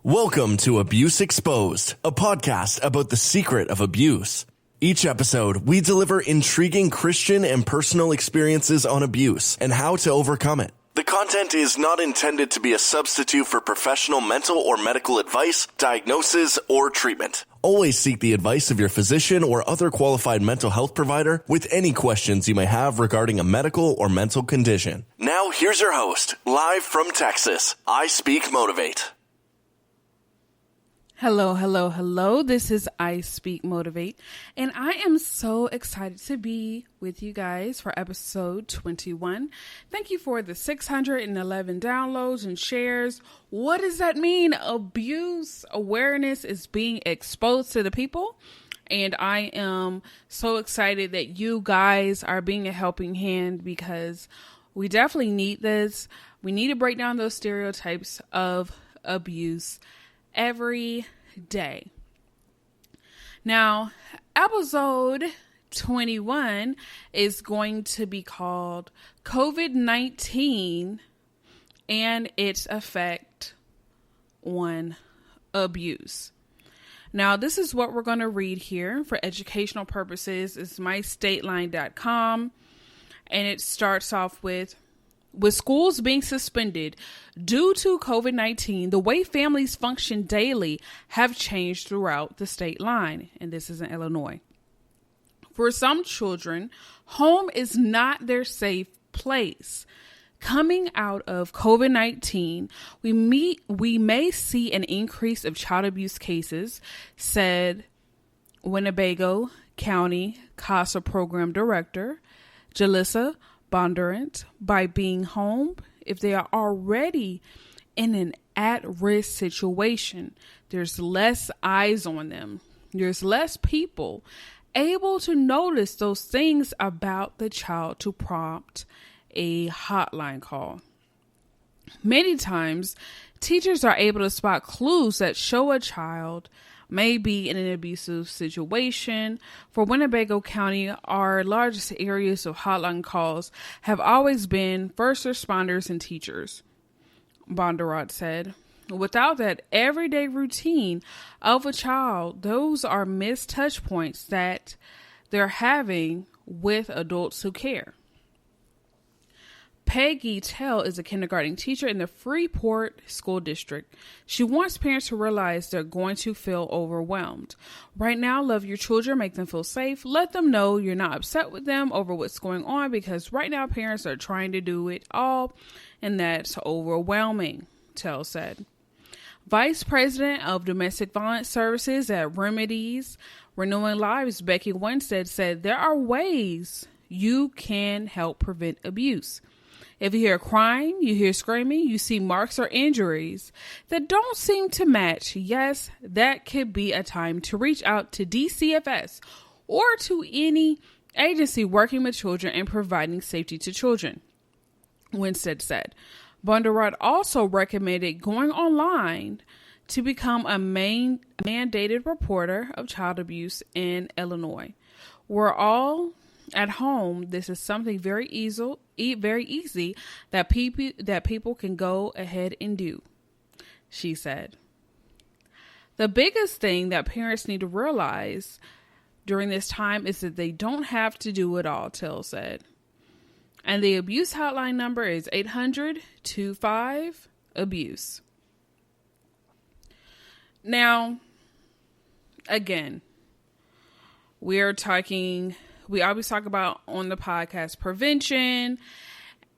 Welcome to Abuse Exposed, a podcast about the secret of abuse. Each episode, we deliver intriguing Christian and personal experiences on abuse and how to overcome it. The content is not intended to be a substitute for professional mental or medical advice, diagnosis, or treatment. Always seek the advice of your physician or other qualified mental health provider with any questions you may have regarding a medical or mental condition. Now, here's your host, live from Texas, ISpeakMotivate. Hello. This is ISpeakMotivate, and I am so excited to be with you guys for episode 21. Thank you for the 611 downloads and shares. What does that mean? Abuse awareness is being exposed to the people, and I am so excited that you guys are being a helping hand because we definitely need this. We need to break down those stereotypes of abuse every day. Now, episode 21 is going to be called COVID-19 and its effect on abuse. Now, this is what we're going to read here for educational purposes. It's mystateline.com, and it starts off with schools being suspended due to COVID-19, the way families function daily have changed throughout the state line. And this is in Illinois. For some children, home is not their safe place. Coming out of COVID-19, we may see an increase of child abuse cases, said Winnebago County CASA Program Director Jalissa Bondurant. By being home, if they are already in an at-risk situation, there's less eyes on them. There's less people able to notice those things about the child to prompt a hotline call. Many times, teachers are able to spot clues that show a child may be in an abusive situation. For Winnebago County, our largest areas of hotline calls have always been first responders and teachers, Bondurant said. Without that everyday routine of a child, those are missed touch points that they're having with adults who care. Peggy Tell is a kindergarten teacher in the Freeport School District. She wants parents to realize they're going to feel overwhelmed. Right now, love your children, make them feel safe. Let them know you're not upset with them over what's going on because right now parents are trying to do it all, and that's overwhelming, Tell said. Vice President of Domestic Violence Services at Remedies Renewing Lives, Becky Winstead, said there are ways you can help prevent abuse. If you hear crying, you hear screaming, you see marks or injuries that don't seem to match, yes, that could be a time to reach out to DCFS or to any agency working with children and providing safety to children, Winstead said. Bondurant also recommended going online to become a mandated reporter of child abuse in Illinois. We're all at home. This is something very easy that people can go ahead and do, she said. The biggest thing that parents need to realize during this time is that they don't have to do it all, Tell said. And the abuse hotline number is 800-25-ABUSE. Now, again, we always talk about on the podcast prevention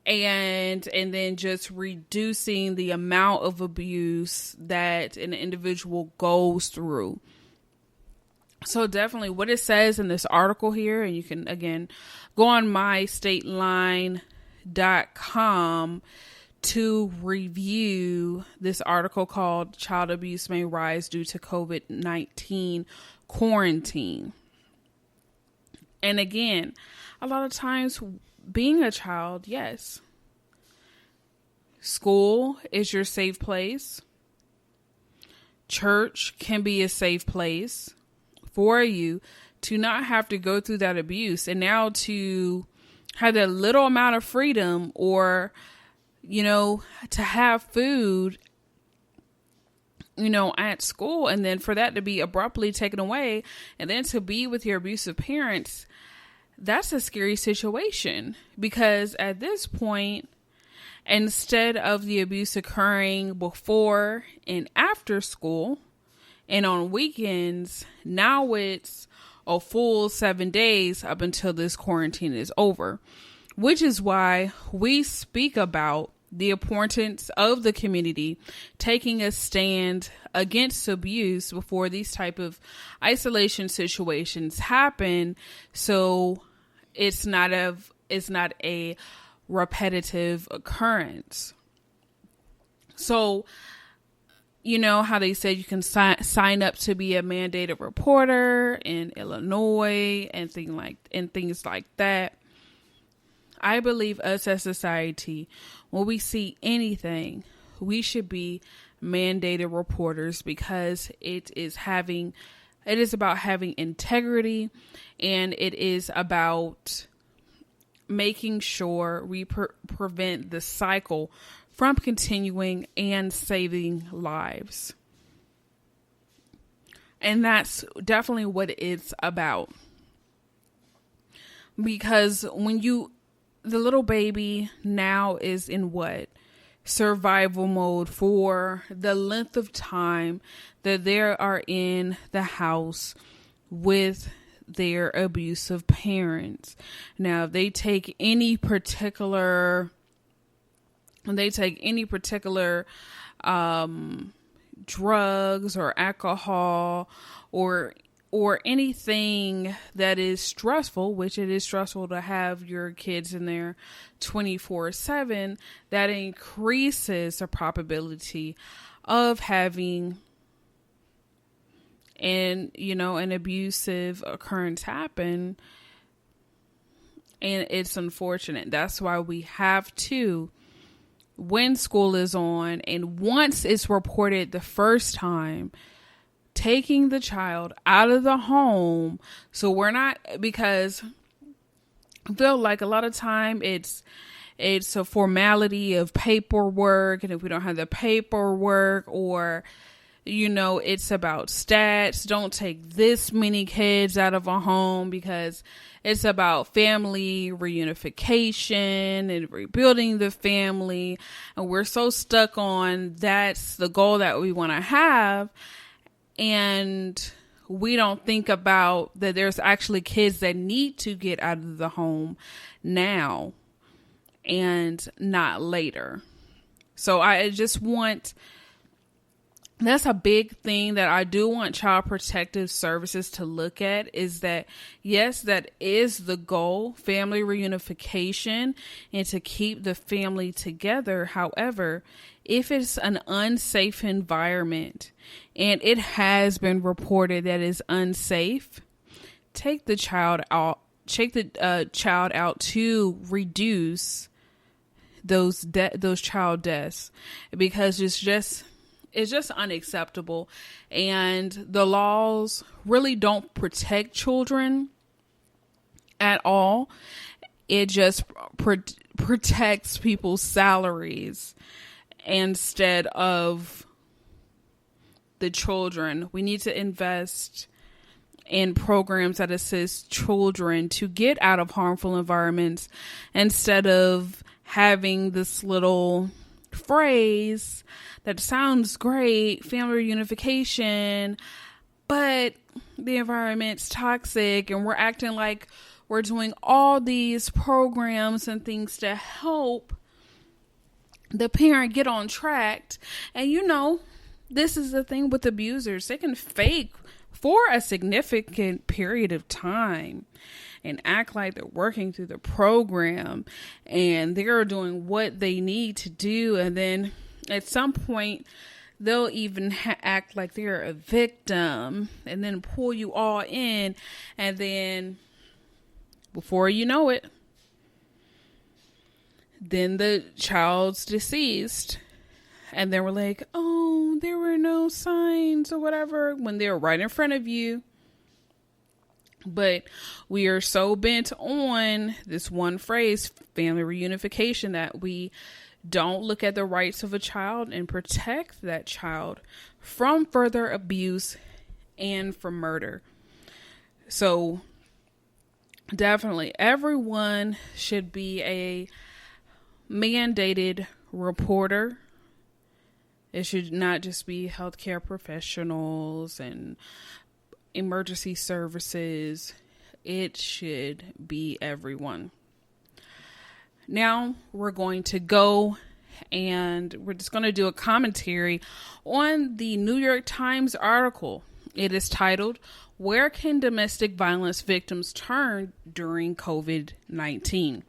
and then just reducing the amount of abuse that an individual goes through. So definitely what it says in this article here, and you can again go on mystateline.com to review this article called Child Abuse May Rise Due to COVID-19 Quarantine. And again, a lot of times being a child, yes, school is your safe place. Church can be a safe place for you to not have to go through that abuse and now to have that little amount of freedom or, to have food at school, and then for that to be abruptly taken away, and then to be with your abusive parents, that's a scary situation, because at this point, instead of the abuse occurring before and after school and on weekends, now it's a full 7 days up until this quarantine is over, which is why we speak about the importance of the community taking a stand against abuse before these type of isolation situations happen, so it's not a repetitive occurrence. So, how they said you can sign up to be a mandated reporter in Illinois and things like that. I believe us as society, when we see anything, we should be mandated reporters, because it is about having integrity, and it is about making sure we prevent the cycle from continuing and saving lives. And that's definitely what it's about. Because the little baby now is in survival mode for the length of time that they are in the house with their abusive parents. Now, if they take any particular drugs or alcohol or anything that is stressful, which it is stressful to have your kids in there 24/7, that increases the probability of having an abusive occurrence happen. And it's unfortunate. That's why we have to, when school is on, and once it's reported the first time, taking the child out of the home. So we're not, because I feel like a lot of time it's a formality of paperwork. And if we don't have the paperwork, or, it's about stats, don't take this many kids out of a home, because it's about family reunification and rebuilding the family. And we're so stuck on that's the goal that we want to have. And we don't think about that there's actually kids that need to get out of the home now and not later. So that's a big thing that I do want Child Protective Services to look at, is that, yes, that is the goal, family reunification, and to keep the family together. However, if it's an unsafe environment, and it has been reported that it's unsafe, take the child out. Take the child out to reduce those child deaths, because it's just unacceptable. And the laws really don't protect children at all. It just protects people's salaries instead of the children. We need to invest in programs that assist children to get out of harmful environments, instead of having this little phrase that sounds great, family reunification, but the environment's toxic, and we're acting like we're doing all these programs and things to help the parent get on track. And this is the thing with abusers. They can fake for a significant period of time and act like they're working through the program and they're doing what they need to do. And then at some point, they'll even act like they're a victim and then pull you all in. And then before you know it, then the child's deceased. And then we're like, oh, there were no signs or whatever, when they're right in front of you. But we are so bent on this one phrase, family reunification, that we Don't look at the rights of a child and protect that child from further abuse and from murder. So definitely everyone should be a mandated reporter. It should not just be healthcare professionals and emergency services. It should be everyone. Now we're going to go and we're just going to do a commentary on the New York Times article. It is titled, "Where Can Domestic Violence Victims Turn During COVID-19?"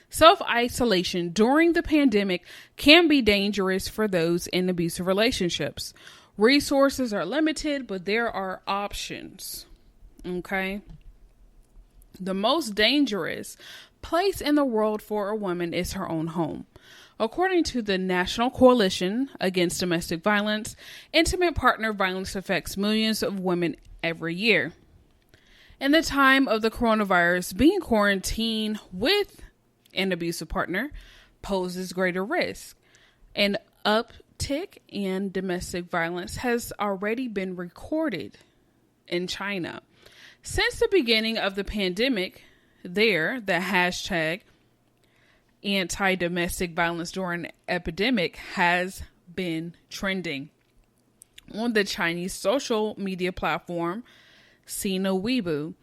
Self-isolation during the pandemic can be dangerous for those in abusive relationships. Resources are limited, but there are options. Okay? The most dangerous place in the world for a woman is her own home. According to the National Coalition Against Domestic Violence, intimate partner violence affects millions of women every year. In the time of the coronavirus, being quarantined with an abusive partner poses greater risk. An uptick in domestic violence has already been recorded in China. Since the beginning of the pandemic, the hashtag anti-domestic violence during epidemic has been trending. On the Chinese social media platform, Sina Weibo,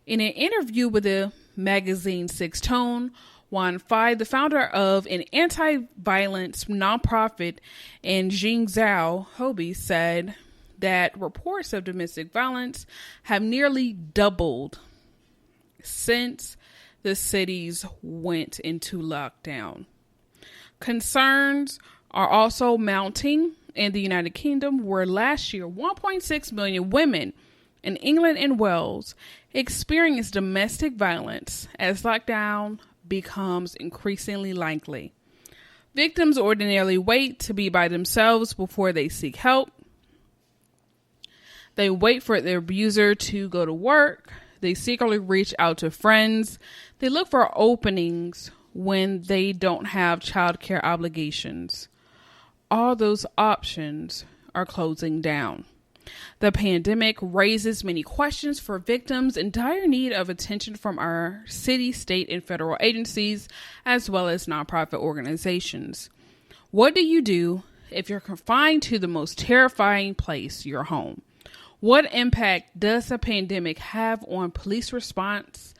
in an interview with the magazine Six Tone, Wan Fai, the founder of an anti-violence nonprofit, and Jing Zhao Hobie said that reports of domestic violence have nearly doubled since the cities went into lockdown. Concerns are also mounting in the United Kingdom, where last year 1.6 million women in England and Wales experienced domestic violence as lockdown becomes increasingly likely. Victims ordinarily wait to be by themselves before they seek help. They wait for their abuser to go to work. They secretly reach out to friends. They look for openings when they don't have childcare obligations. All those options are closing down. The pandemic raises many questions for victims in dire need of attention from our city, state, and federal agencies, as well as nonprofit organizations. What do you do if you're confined to the most terrifying place, your home? What impact does the pandemic have on police response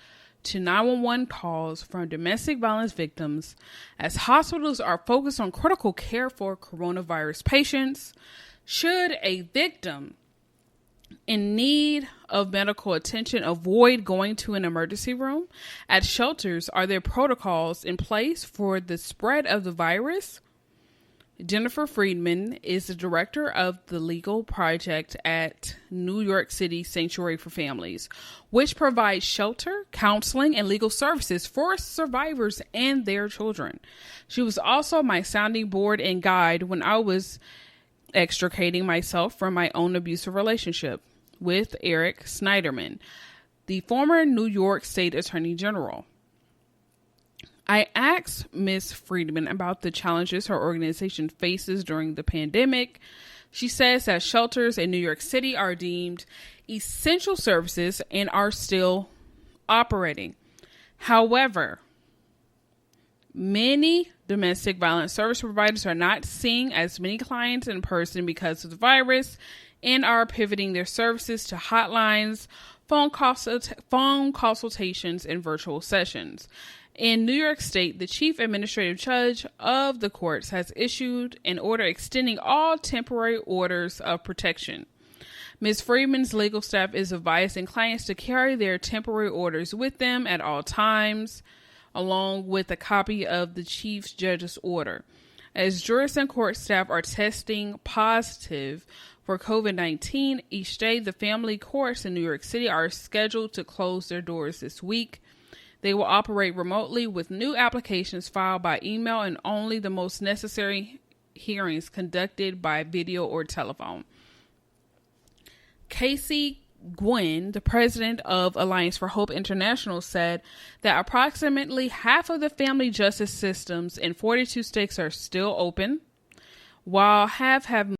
to 911 calls from domestic violence victims as hospitals are focused on critical care for coronavirus patients? Should a victim in need of medical attention avoid going to an emergency room? At shelters, are there protocols in place for the spread of the virus? Jennifer Friedman is the director of the legal project at New York City Sanctuary for Families, which provides shelter, counseling, and legal services for survivors and their children. She was also my sounding board and guide when I was extricating myself from my own abusive relationship with Eric Snyderman, the former New York State Attorney General. I asked Ms. Friedman about the challenges her organization faces during the pandemic. She says that shelters in New York City are deemed essential services and are still operating. However, many domestic violence service providers are not seeing as many clients in person because of the virus and are pivoting their services to hotlines, phone consultations, and virtual sessions. In New York State, the chief administrative judge of the courts has issued an order extending all temporary orders of protection. Ms. Friedman's legal staff is advising clients to carry their temporary orders with them at all times, along with a copy of the chief judge's order. As jurists and court staff are testing positive for COVID-19 each day, the family courts in New York City are scheduled to close their doors this week. They will operate remotely with new applications filed by email and only the most necessary hearings conducted by video or telephone. Casey Gwynn, the president of Alliance for Hope International, said that approximately half of the family justice systems in 42 states are still open, while half have